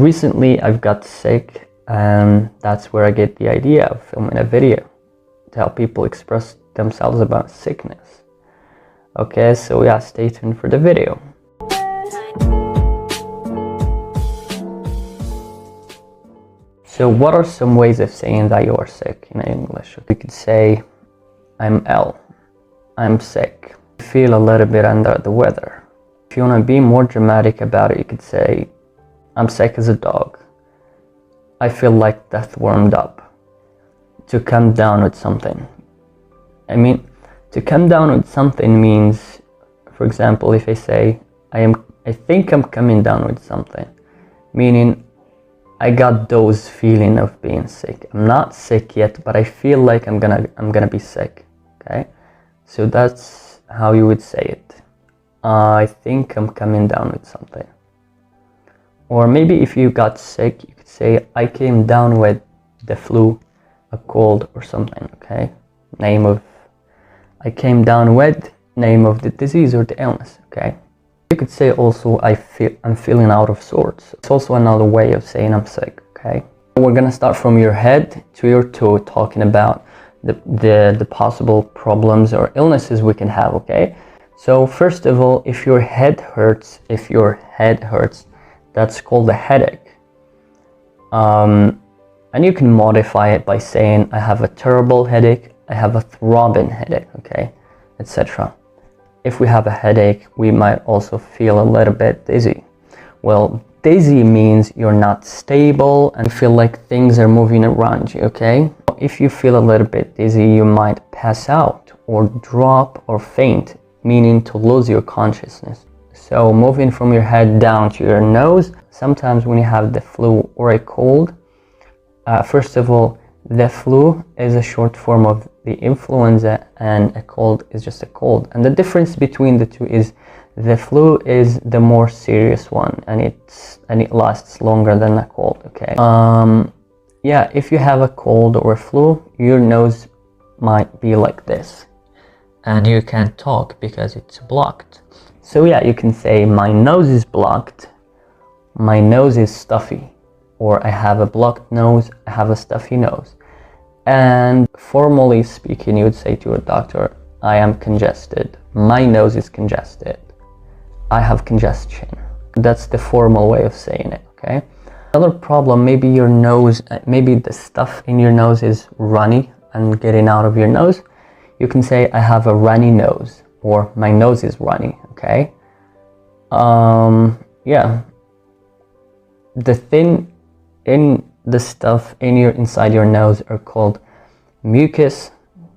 recently I've got sick, and that's where I get the idea of filming a video to help people express themselves about sickness. Okay, so yeah, stay tuned for the video. So what are some ways of saying that you are sick in English? You could say, I'm ill, I'm sick, I feel a little bit under the weather. If you want to be more dramatic about it, you could say, I'm sick as a dog, I feel like death warmed up. To come down with something. I mean, to come down with something means, for example, if I say, I think I'm coming down with something, meaning I got those feeling of being sick. I'm not sick yet, but I feel like I'm gonna be sick. Okay, so that's how you would say it. I think I'm coming down with something. Or maybe if you got sick, you could say I came down with the flu, a cold or something. Okay, I came down with name of the disease or the illness. Okay. You could say also I'm feeling out of sorts. It's also another way of saying I'm sick, okay? We're gonna start from your head to your toe, talking about the possible problems or illnesses we can have, okay? So first of all, if your head hurts, that's called a headache. And you can modify it by saying I have a terrible headache, I have a throbbing headache, okay, etc. If we have a headache, we might also feel a little bit dizzy. Well, dizzy means you're not stable and feel like things are moving around you, okay? If you feel a little bit dizzy, you might pass out or drop or faint, meaning to lose your consciousness. So moving from your head down to your nose, sometimes when you have the flu or a cold, first of all, the flu is a short form of the influenza, and a cold is just a cold. And the difference between the two is the flu is the more serious one, and it lasts longer than a cold. Okay. Yeah, if you have a cold or a flu, your nose might be like this, and you can't talk because it's blocked. So yeah, you can say my nose is blocked, my nose is stuffy, or I have a blocked nose, I have a stuffy nose. And formally speaking, you would say to your doctor, I am congested, my nose is congested, I have congestion. That's the formal way of saying it, okay? Another problem, maybe your nose, maybe the stuff in your nose is runny and getting out of your nose. You can say I have a runny nose, or my nose is runny, okay? Yeah, the thing in the stuff inside your nose are called mucus.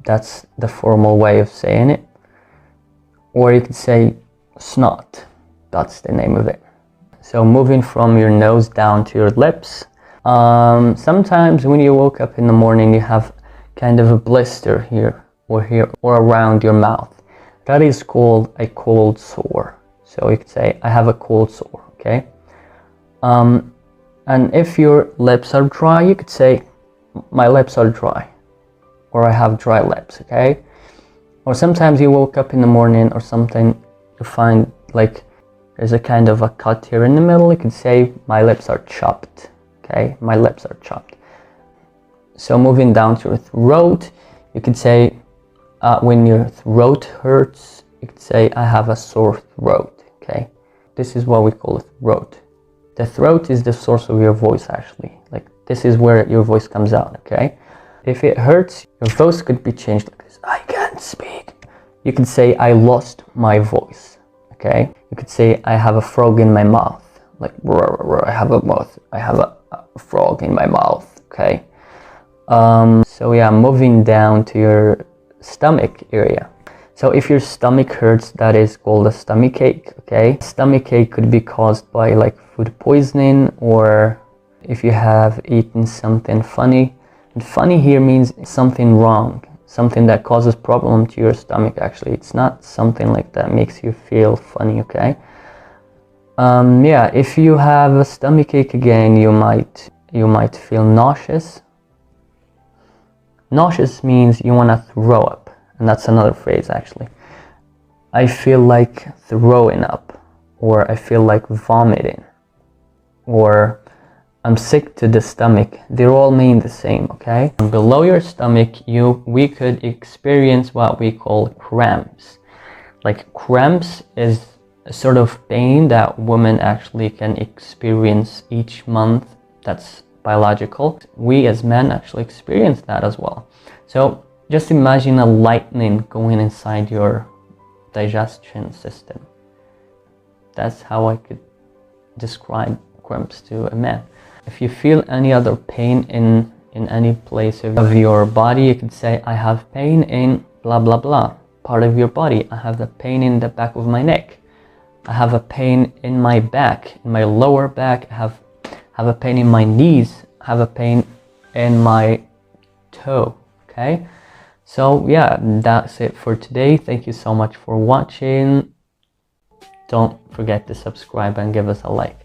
That's the formal way of saying it. Or you could say snot. That's the name of it. So moving from your nose down to your lips. Sometimes when you woke up in the morning, you have kind of a blister here or around your mouth. That is called a cold sore. So you could say I have a cold sore, okay? And if your lips are dry, you could say, my lips are dry, or I have dry lips, okay? Or sometimes you woke up in the morning or something, you find like there's a kind of a cut here in the middle, you could say, my lips are chopped, okay? My lips are chopped. So moving down to your throat, you could say, when your throat hurts, you could say, I have a sore throat, okay? This is what we call a throat. The throat is the source of your voice, actually. Like, this is where your voice comes out, okay? If it hurts, your voice could be changed like this. I can't speak. You could say, I lost my voice, okay? You could say, I have a frog in my mouth. Like, I have a frog in my mouth, okay? So yeah, moving down to your stomach area. So if your stomach hurts, that is called a stomach ache, okay? Stomach ache could be caused by like food poisoning, or if you have eaten something funny. And funny here means something wrong, something that causes problem to your stomach actually. It's not something like that makes you feel funny, okay? Yeah, if you have a stomach ache again, you might feel nauseous. Nauseous means you want to throw up. And that's another phrase actually. I feel like throwing up, or I feel like vomiting, or I'm sick to the stomach. They all mean the same, okay? And below your stomach, we could experience what we call cramps. Like cramps is a sort of pain that women actually can experience each month. That's biological. We as men actually experience that as well. So just imagine a lightning going inside your digestion system. That's how I could describe cramps to a man. If you feel any other pain in any place of your body, you could say, I have pain in blah blah blah part of your body. I have the pain in the back of my neck. I have a pain in my back, in my lower back. I have a pain in my knees. I have a pain in my toe. Okay, so yeah, that's it for today. Thank you so much for watching. Don't forget to subscribe and give us a like.